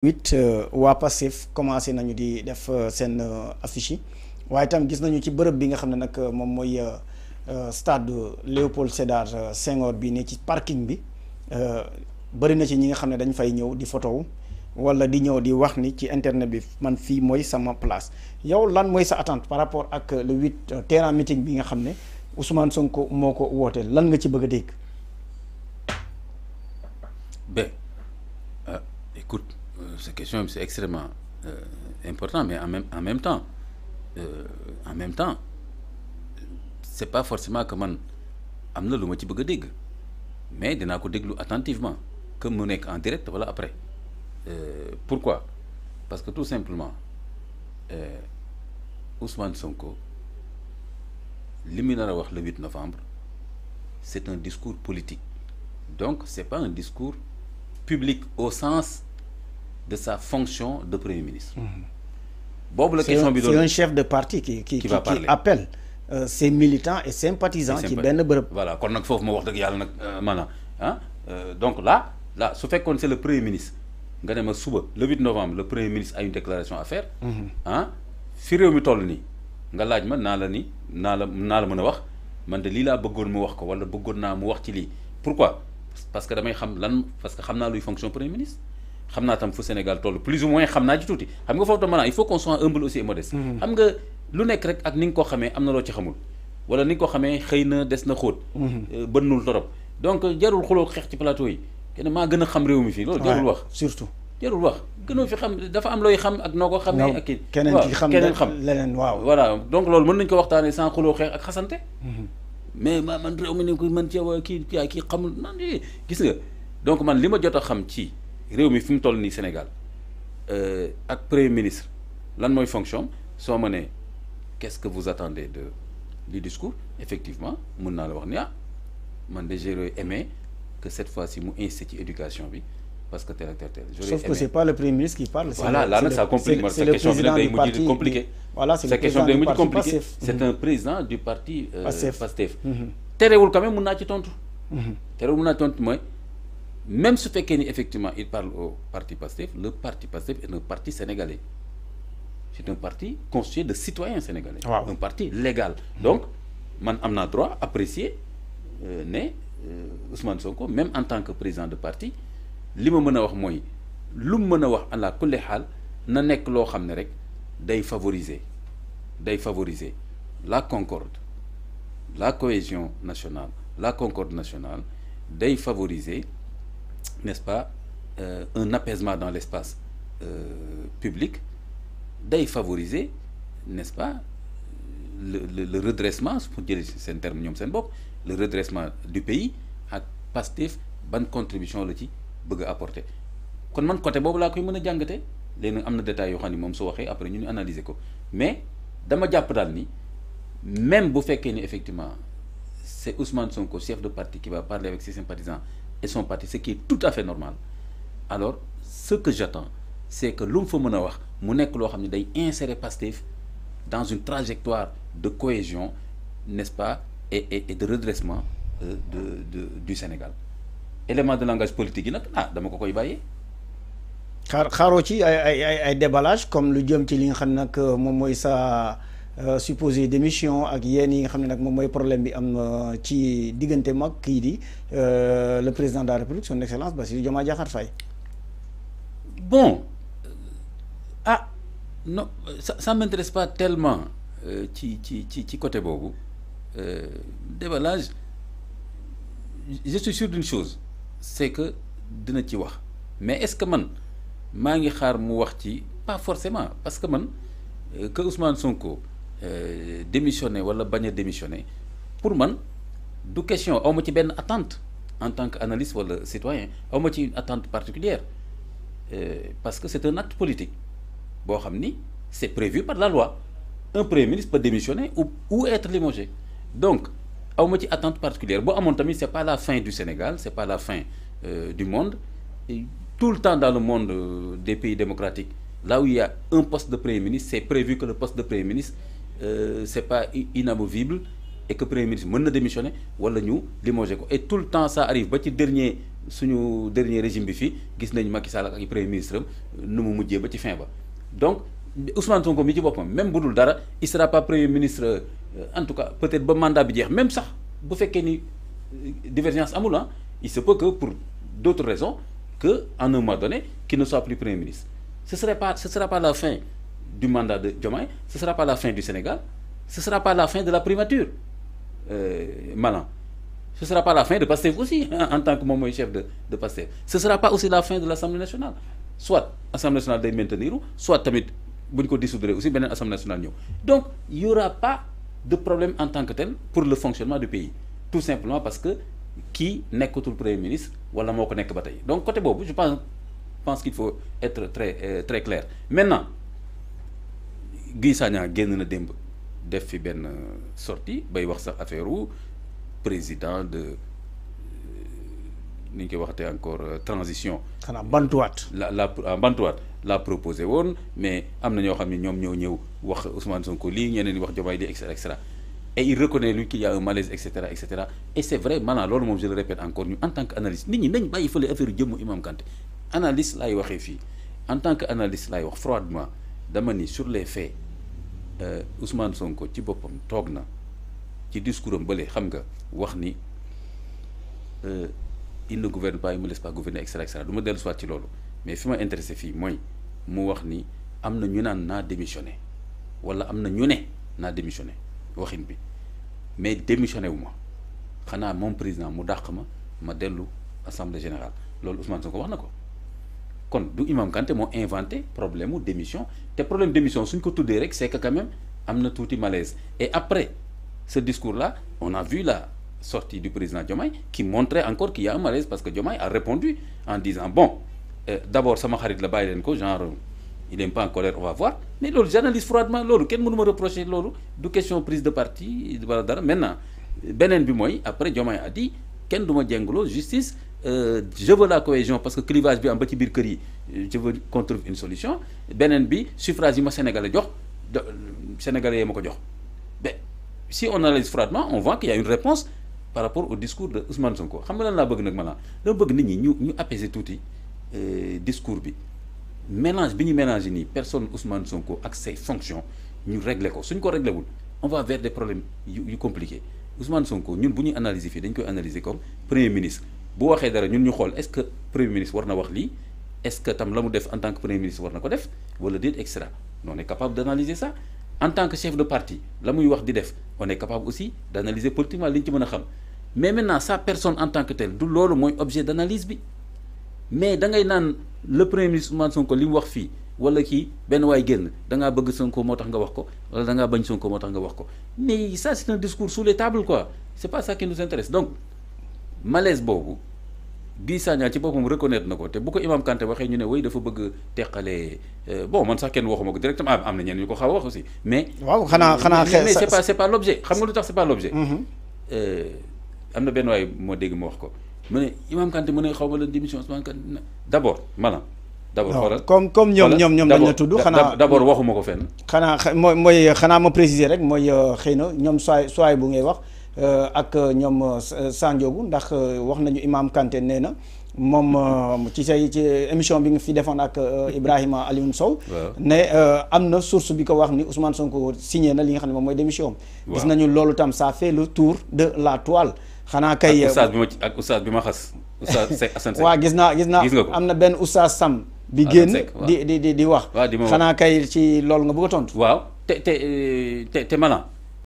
8 waa Pastef commencé nañu di def seen affiche yi waaye itam gis nañu ci bërëb bi nga xam ne nag moom mooy stade Léopold Sédar Senghor bi ne ci parking bi bëri na ci ñi nga xam ne dañ fay ñëw di photo wala di ñëw di wax ni ci internet bi man fii mooy sama place yow lan mooy sa attente par rapport ak le 8 terrain meeting bi nga xam ne Ousmane Sonko moo ko wootee lan nga ci bëgg a dégg. Écoute, cette question c'est extrêmement important, mais en même temps, c'est pas forcément que man am na lu ma ci bëgg a dégg mais dinaa ko déglu attentivement que mu nekk en direct wala après. Pourquoi? Parce que tout simplement Ousmane Sonko li mu nar a wax le 8 novembre c'est un discours politique, donc c'est pas un discours public au sens de sa fonction de Premier ministre. Boobu la question bi doon. C'est un chef de parti qui appelle ses militants et sympathisants ci benn bërëb. Voilà, kon nag foofu ma wax dëgg yàlla nag maanaam donc là su fekkoon c'est le Premier ministre nga ne ma suba le 8 novembre le Premier ministre a une déclaration à faire. Fi réew mi toll nii nga laaj ma naa la mën a wax man de lii laa bëggoon mu wax ko wala bëggoon naa mu wax ci lii. Pourquoi? Parce que damay xam lan, parce que xam naa luy fonction Premier ministre. xam naa tam fu Sénégal toll plus ou moins xam naa ci tuuti xam nga foofu tam maanaam il faut qu'on soit humble aussi et modeste. xam nga lu nekk rek ak ni nga ko xamee am na loo ci xamul wala ni nga ko xamee xëy na des na xóot. bënnul torop donc jarul xuloo xeex ci plateau yi kenn maa gën a xam réew mi fii loolu jarul wax. surtout jarul wax gënoo fi xam dafa am looy xam ak noo ko xamee. ak kii keneen ki xam leneen waaw. voilà donc loolu mën nañu ko waxtaanee sans xuloo xeex ak xasante. mais man réew mi ne ko man ci kii xamul nan gis nga donc man li ma jot a xam ci. réew mi fi mu toll nii Sénégal ak premier ministre lan mooy fonction soo ma ne qu'est-ce que vous attendez du discours effectivement mën naa la wax ni man de j'aurais aimé que cette fois-ci mu insisté ci éducation bi parce que tel. Sauf que c'est pas le premier ministre qui parle. Voilà, là nag ça complique ma sa question bi nag day mujj compliqué. Voilà, c'est le président du parti Pastef. C'est un président du parti Pastef. Terewul quand même mën naa ci tontu. Terewul mën naa ci tontu mooy. Même su fekkee ni effectivement il parle au parti Pastef, le parti Pastef est un parti sénégalais. C'est un parti constitué de citoyens sénégalais. Wow. Un parti légal. Donc man am naa droit apprécier Ousmane Sonko même en tant que président de parti li ma mën a wax mooy lu mu mën a wax ala kulli xaal na nekk loo xam ne rek day favoriser la concorde, la cohésion nationale, la concorde nationale, day favoriser n'est-ce pas un apaisement dans l'espace public, day favoriser n'est-ce pas le redressement pour dire seen terme ñoom seen bopp le redressement du pays ak Pastef ban contribution la ci bëgg a apporter kon man côté boobu laa koy mën a jàngate léegi nag am na détails yoo xam ni moom su waxee après ñu analyser ko mais dama jàpp daal ni même bu fekkee ni effectivement c'est Ousmane Sonko chef de parti qui va parler avec ses sympathisants et son parti, ce qui est tout à fait normal. Alors ce que j'attends c'est que lu mu fa mën a wax mu nekk loo xam ne day insérer Pastef dans une trajectoire de cohésion, n'est-ce pas, et de redressement du Sénégal. Élément de langage politique yi nag dama ko koy bàyyee. xaaroo ci ay déballage comme lu jëm ci li nga xam ne nag moom mooy sa supposé démission ak yéen yi nga xam ne nag moom mooy problème bi am ci diggante mag kii di le président de la République son excellence Bassirou Diomaye Diakhar Faye. Bon non ça m'intéresse pas tellement ci côté boobu déballage je suis sûr d'une chose c'est que dina ci wax mais est-ce que man maa ngi xaar mu wax ci pas forcément parce que man que Ousmane Sonko démissionner wala bañ a démissionner pour man du question aw ma ci benn attente en tant qu'analyste wala citoyen aw ma ci une attente particulière parce que c'est un acte politique boo xam ni c'est prévu par la loi un premier ministre peut démissionner ou être limogé donc aw ma ci attente particulière boo amoon tamit c'est pas la fin du Sénégal c'est pas la fin du monde et tout le temps dans le monde des pays démocratiques là où il y a un poste de premier ministre c'est prévu que le poste de premier ministre c'est pas inamovible et que premier ministre mën na démissionner wala ñu limogé ko et tout le temps ça arrive ba ci dernier suñu dernier régime bi fii gis nañ Macky Sall ak premier ministre am nu mu mujjee ba ci fin ba donc Ousmane Sonko mi ci boppam même bu dul dara il sera pas premier ministre en tout cas peut-être ba mandat bi jeex même sax bu fekkee ni divergence amul ah il se peut que pour d'autres raisons que en un moment donné qu'il ne soit plus premier ministre ce sera pas la fin du mandat de Diomaye ce sera pas la fin du Sénégal ce sera pas la fin de la primature Malang ce sera pas la fin de Pastef aussi en tant que moom mooy chef de Pastef ce sera pas aussi la fin de l'Assemblée nationale soit Assemblée nationale day maintenir soit tamit bu ñu ko dissoudre aussi beneen Assemblée nationale ñëw donc il y aura pas de problème en tant que tel pour le fonctionnement du pays tout simplement parce que kii nekkatul premier ministre wala moo ko nekk ba tey donc côté boobu je pense qu'il faut être très clair maintenant Guy Sagna génn na démb def fi benn sortie bay wax sax affaire u président de ni ñu koy waxatee encore transition. xanaa bantuwaat. bantuwaat la proposé woon mais am na ñoo xam ne ñoom ñoo ñëw wax Ousmane Sonko lii ñeneen ñi wax Diomaye lii et cetera et il reconnaît lui qu'il y a un malaise et cetera et c'est vrai maanaam loolu moom je le répète encore ñu en tant que analyste nit ñi nañ bàyyi fële affaire jëmmu Imam Kanté analyste laay waxee fii en tant que analyste laay wax froidement dama ni sur les faits Ousmane Sonko ci boppam toog na ci discours am bële xam nga wax ni il ne gouverne pas il me laisse pas gouverner et cetera du ma dellu soit ci loolu mais fi ma intéressé fii mooy mu wax ni am na ñu naan naa démissionné wala am na ñu ne naa démissionné waxin bi mais démissionné wu ma xanaa moom président mu dàq ma dellu assemblée générale loolu Ousmane Sonko wax na ko kon du Imam Kanté moo inventé problème mu démission te problème démission suñ ko tuddee rek c'est que quand même am na tuuti malaise et après ce discours là on a vu la sortie du président Diomaye qui montrait encore qu'il y a un malaise parce que Diomaye a répondu en disant bon d'abord sama xarit la bàyyi leen ko genre il n'est pas en colère on va voir mais loolu j'analyse froidement loolu kenn mënu ma reprocher loolu du question prise de parti wala dara maintenant beneen bi mooy après Diomaye a dit kenn du ma jéngaloo justice je veux la cohésion parce que clivage bi am ba ci biir kër yi je veux qu'on trouve une solution beneen bi suffrage yi ma sénégalais jox sénégalais yee ma ko jox mais si on analyse froidement on voit qu'il y a une réponse par rapport au discours de Ousmane Sonko xam nga lan laa bëgg nag maanaam dama bëgg nit ñi ñu apaiser tuuti discours bi mélange bi ñu mélangé nii personne Ousmane Sonko ak ses fonctions ñu régler ko suñ ko réglé wul on va vers des problèmes yu compliqués Ousmane Sonko ñun bu ñuy analyser fii dañ koy analyser comme premier ministre bu waxee dara ñun ñu xool est-ce que premier ministre war na wax lii est-ce que tam la mu def en tant que premier ministre war na ko def wala déet et cetera on est capable d'analyser ça en tant que chef de parti la muy wax di def on est capable aussi d'analyser politiquement li ñu ci mën a xam mais maintenant sa personne en tant que telle du loolu mooy objet d'analyse bi mais da ngay naan le premier ministre Ousmane Sonko li mu wax fii wala kii benn waay génn da ngaa bëgg Sonko moo tax nga wax ko wala da ngaa bañ Sonko moo tax nga wax ko mais ça c'est un discours sous les tables quoi c'est pas ça qui nous intéresse donc malaise boobu Guy Sagna ci boppam reconnaître na ko te bu ko Imam Kanté waxee ñu ne way dafa bëgg teqale bon man sax kenn waxuma ko directement am na ñenn ñu ko xaw a wax aussi mais. waaw xanaa mais c'est pas l'objet xam nga lu tax c'est pas l'objet. am na benn waay moo dégg ma wax ko mu ne Imam Kanté mu ne xaw ma la démission Ousmane Kanté d'abord maanaam. d'abord xoolal comme ñoom dañ la tudd xanaa d'abord waxuma ko fenn. xanaa mooy xanaa ma préciser rek mooy xëy na ñoom soay bu ngay wax. ak ñoom Sandiogou ndax wax nañu Imam Kanté nee na moom ci émission bi nga fi defoon ak Ibrahima Alioune Sow ne am na source bi ko wax ni Ousmane Sonko signé na li nga xam ne moom mooy démission gis nañu loolu tam ça fait le tour de la toile xanaa kay ak oustaz bi ma xas oustaz Seck Assane Seck waaw gis naa am na benn oustaz Sam bi génn di wax xanaa kay ci loolu nga bëgg a tontu waaw te Malang